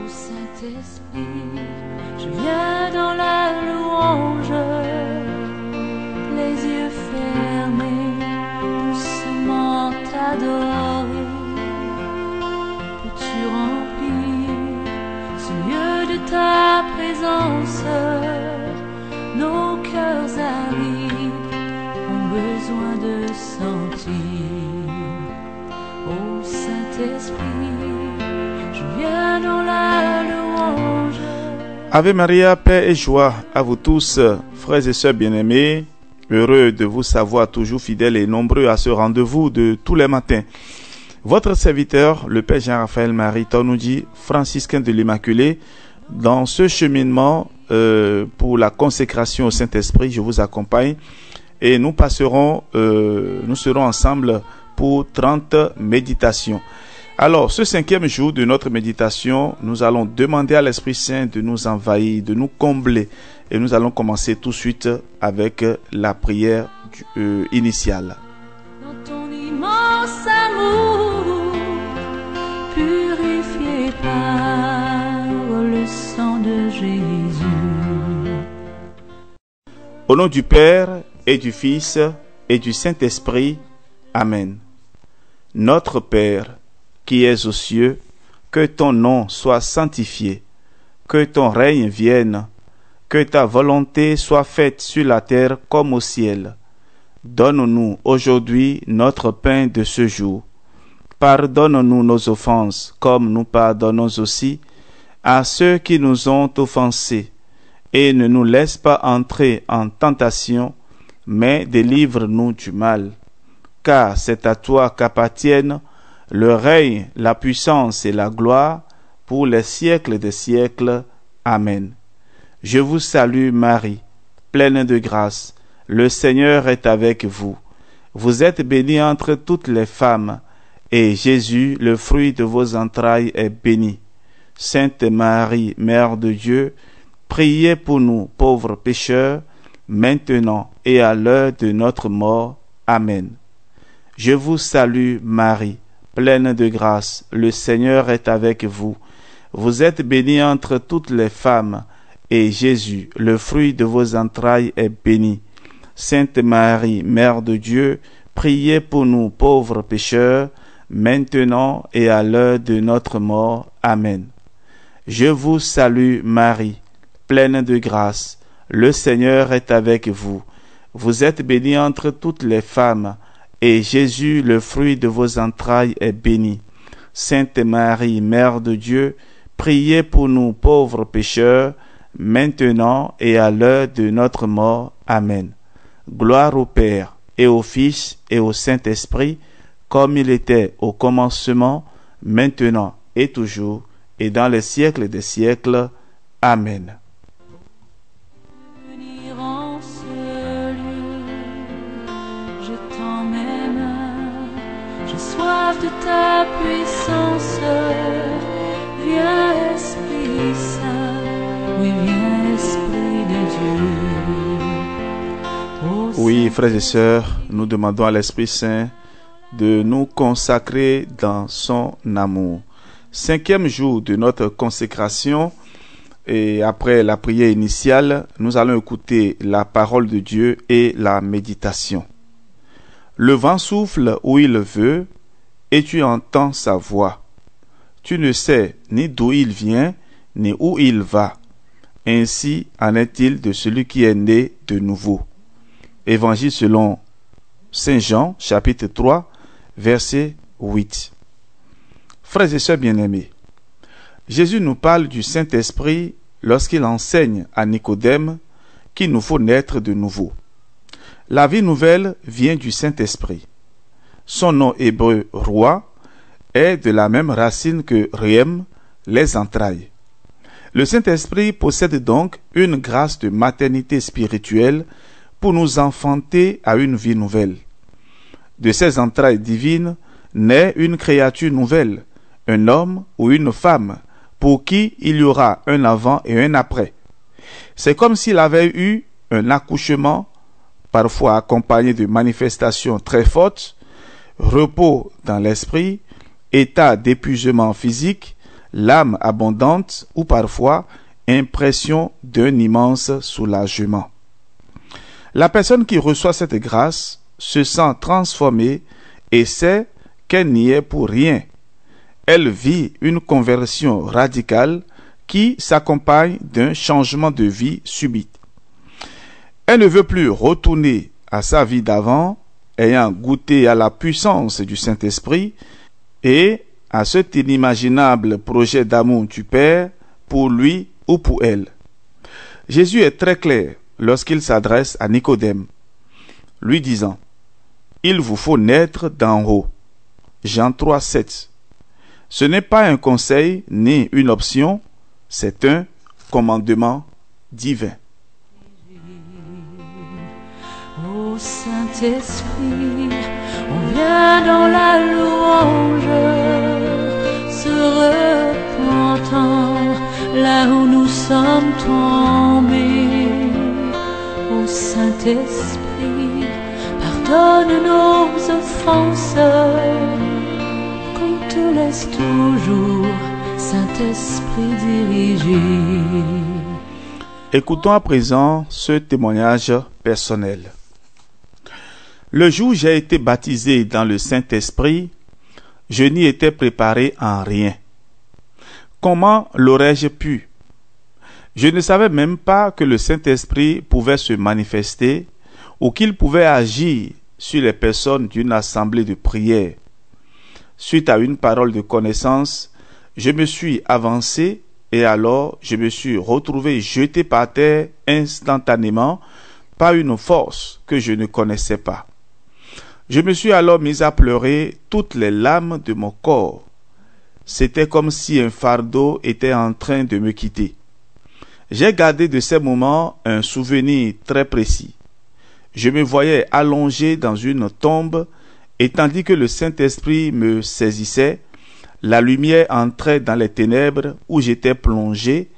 Saint-Esprit, je viens dans la louange, les yeux fermés, doucement t'adorer. Peux-tu remplir ce lieu de ta présence? Nos cœurs arides ont besoin de sentir. Ô Saint-Esprit, je viens dans la louange. Ave Maria, paix et joie à vous tous, frères et sœurs bien-aimés. Heureux de vous savoir toujours fidèles et nombreux à ce rendez-vous de tous les matins. Votre serviteur, le Père Jean-Raphaël Marie Tornoudi, franciscain de l'Immaculée, dans ce cheminement pour la consécration au Saint-Esprit, je vous accompagne et nous serons ensemble pour 30 méditations. Alors, ce 5e jour de notre méditation, nous allons demander à l'Esprit Saint de nous envahir, de nous combler. Et nous allons commencer tout de suite avec la prière initiale. Dans ton immense amour, purifié par le sang de Jésus. Au nom du Père et du Fils et du Saint-Esprit, Amen. Notre Père, qui es aux cieux, que ton nom soit sanctifié, que ton règne vienne, que ta volonté soit faite sur la terre comme au ciel. Donne-nous aujourd'hui notre pain de ce jour. Pardonne-nous nos offenses, comme nous pardonnons aussi à ceux qui nous ont offensés, et ne nous laisse pas entrer en tentation, mais délivre-nous du mal. Car c'est à toi qu'appartiennent le règne, la puissance et la gloire pour les siècles des siècles. Amen. Je vous salue Marie, pleine de grâce. Le Seigneur est avec vous. Vous êtes bénie entre toutes les femmes, et Jésus, le fruit de vos entrailles, est béni. Sainte Marie, Mère de Dieu, priez pour nous pauvres pécheurs, maintenant et à l'heure de notre mort. Amen. Je vous salue Marie, pleine de grâce, le Seigneur est avec vous. Vous êtes bénie entre toutes les femmes, et Jésus, le fruit de vos entrailles, est béni. Sainte Marie, Mère de Dieu, priez pour nous pauvres pécheurs, maintenant et à l'heure de notre mort. Amen. Je vous salue Marie, pleine de grâce, le Seigneur est avec vous. Vous êtes bénie entre toutes les femmes, et Jésus, le fruit de vos entrailles, est béni. Sainte Marie, Mère de Dieu, priez pour nous pauvres pécheurs, maintenant et à l'heure de notre mort. Amen. Gloire au Père, et au Fils, et au Saint-Esprit, comme il était au commencement, maintenant et toujours, et dans les siècles des siècles. Amen. De ta puissance, viens Esprit Saint, oui viens Esprit de Dieu. Oui, frères et sœurs, nous demandons à l'Esprit Saint de nous consacrer dans son amour. 5e jour de notre consécration, et après la prière initiale, nous allons écouter la parole de Dieu et la méditation. Le vent souffle où il veut, et tu entends sa voix. Tu ne sais ni d'où il vient, ni où il va. Ainsi en est-il de celui qui est né de nouveau. Évangile selon Saint Jean, chapitre 3, verset 8. Frères et sœurs bien-aimés, Jésus nous parle du Saint-Esprit lorsqu'il enseigne à Nicodème qu'il nous faut naître de nouveau. La vie nouvelle vient du Saint-Esprit. Son nom hébreu, roi, est de la même racine que Riem, les entrailles. Le Saint-Esprit possède donc une grâce de maternité spirituelle pour nous enfanter à une vie nouvelle. De ces entrailles divines naît une créature nouvelle, un homme ou une femme, pour qui il y aura un avant et un après. C'est comme s'il avait eu un accouchement, parfois accompagné de manifestations très fortes, repos dans l'esprit, état d'épuisement physique, l'âme abondante ou parfois impression d'un immense soulagement. La personne qui reçoit cette grâce se sent transformée et sait qu'elle n'y est pour rien. Elle vit une conversion radicale qui s'accompagne d'un changement de vie subite. Elle ne veut plus retourner à sa vie d'avant, ayant goûté à la puissance du Saint-Esprit et à cet inimaginable projet d'amour du Père pour lui ou pour elle. Jésus est très clair lorsqu'il s'adresse à Nicodème, lui disant « Il vous faut naître d'en haut ». Jean 3, 7. Ce n'est pas un conseil ni une option, c'est un commandement divin. Ô Saint-Esprit, on vient dans la louange, se repentant là où nous sommes tombés. Ô Saint-Esprit, pardonne nos offenses, qu'on te laisse toujours, Saint-Esprit, diriger. Écoutons à présent ce témoignage personnel. Le jour où j'ai été baptisé dans le Saint-Esprit, je n'y étais préparé en rien. Comment l'aurais-je pu? Je ne savais même pas que le Saint-Esprit pouvait se manifester ou qu'il pouvait agir sur les personnes d'une assemblée de prière. Suite à une parole de connaissance, je me suis avancé et alors je me suis retrouvé jeté par terre instantanément par une force que je ne connaissais pas. Je me suis alors mis à pleurer toutes les larmes de mon corps. C'était comme si un fardeau était en train de me quitter. J'ai gardé de ces moments un souvenir très précis. Je me voyais allongé dans une tombe et tandis que le Saint-Esprit me saisissait, la lumière entrait dans les ténèbres où j'étais plongé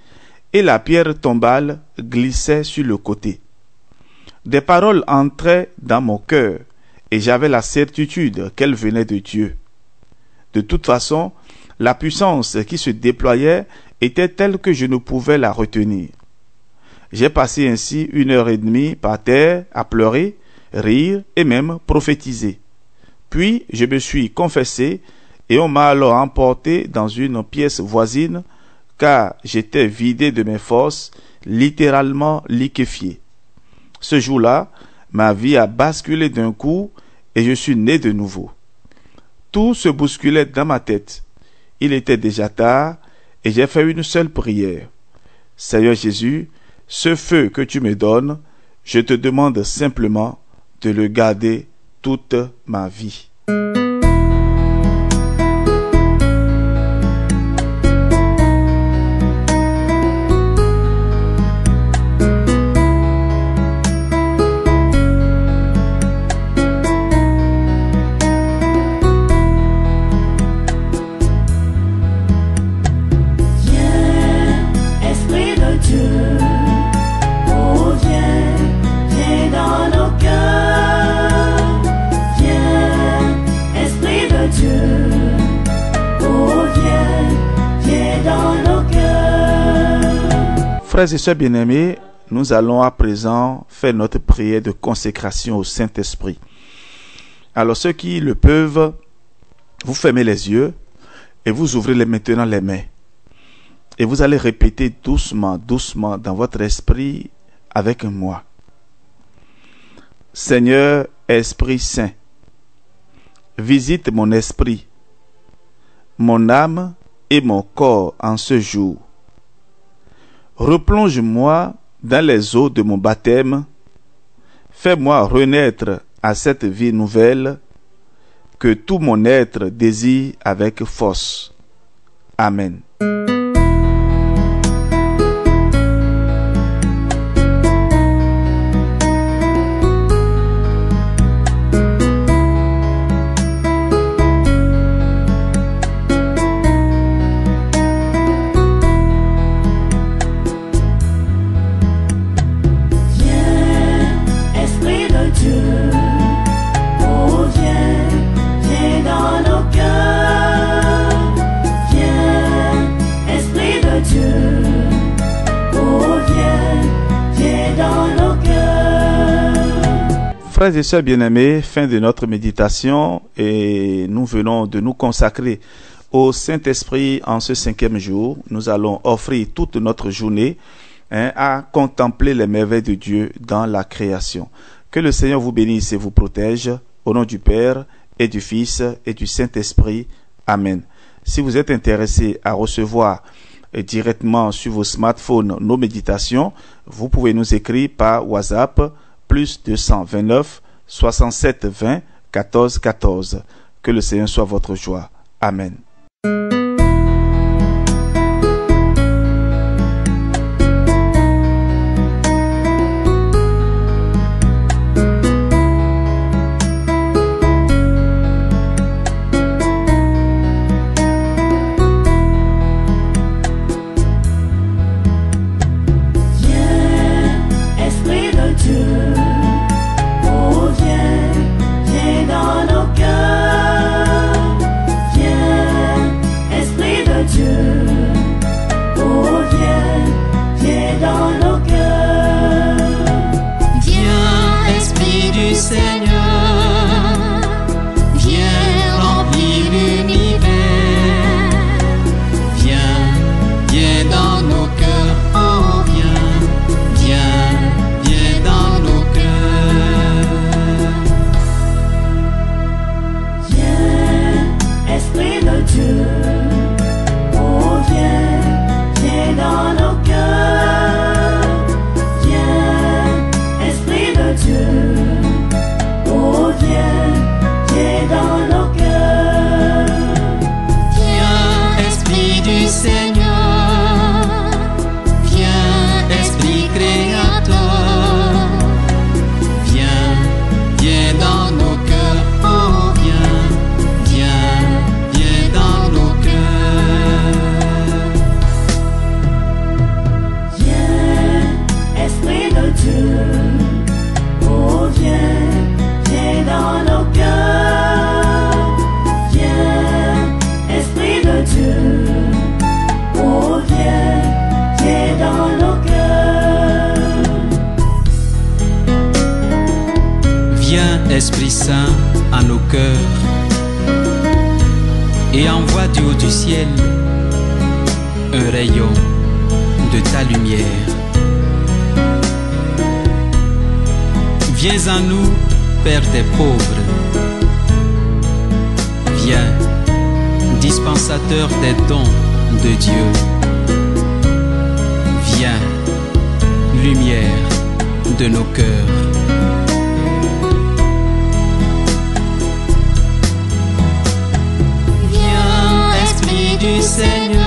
et la pierre tombale glissait sur le côté. Des paroles entraient dans mon cœur et j'avais la certitude qu'elles venaient de Dieu. De toute façon, la puissance qui se déployait était telle que je ne pouvais la retenir. J'ai passé ainsi 1h30 par terre à pleurer, rire et même prophétiser. Puis je me suis confessé et on m'a alors emporté dans une pièce voisine car j'étais vidé de mes forces, littéralement liquéfié. Ce jour-là, ma vie a basculé d'un coup et je suis né de nouveau. Tout se bousculait dans ma tête. Il était déjà tard et j'ai fait une seule prière. Seigneur Jésus, ce feu que tu me donnes, je te demande simplement de le garder toute ma vie. Frères et sœurs bien-aimés, nous allons à présent faire notre prière de consécration au Saint-Esprit. Alors ceux qui le peuvent, vous fermez les yeux et vous ouvrez maintenant les mains. Et vous allez répéter doucement, doucement dans votre esprit avec moi. Seigneur Esprit Saint, visite mon esprit, mon âme et mon corps en ce jour. Replonge-moi dans les eaux de mon baptême. Fais-moi renaître à cette vie nouvelle que tout mon être désire avec force. Amen. Frères et sœurs bien-aimés, fin de notre méditation et nous venons de nous consacrer au Saint-Esprit en ce 5e jour. Nous allons offrir toute notre journée à contempler les merveilles de Dieu dans la création. Que le Seigneur vous bénisse et vous protège au nom du Père et du Fils et du Saint-Esprit. Amen. Si vous êtes intéressé à recevoir directement sur vos smartphones nos méditations, vous pouvez nous écrire par WhatsApp plus 229 67 20 14 14. Que le Seigneur soit votre joie. Amen. Esprit Saint à nos cœurs et envoie du haut du ciel un rayon de ta lumière. Viens en nous, Père des pauvres. Viens, dispensateur des dons de Dieu. Viens, lumière de nos cœurs. Du Seigneur,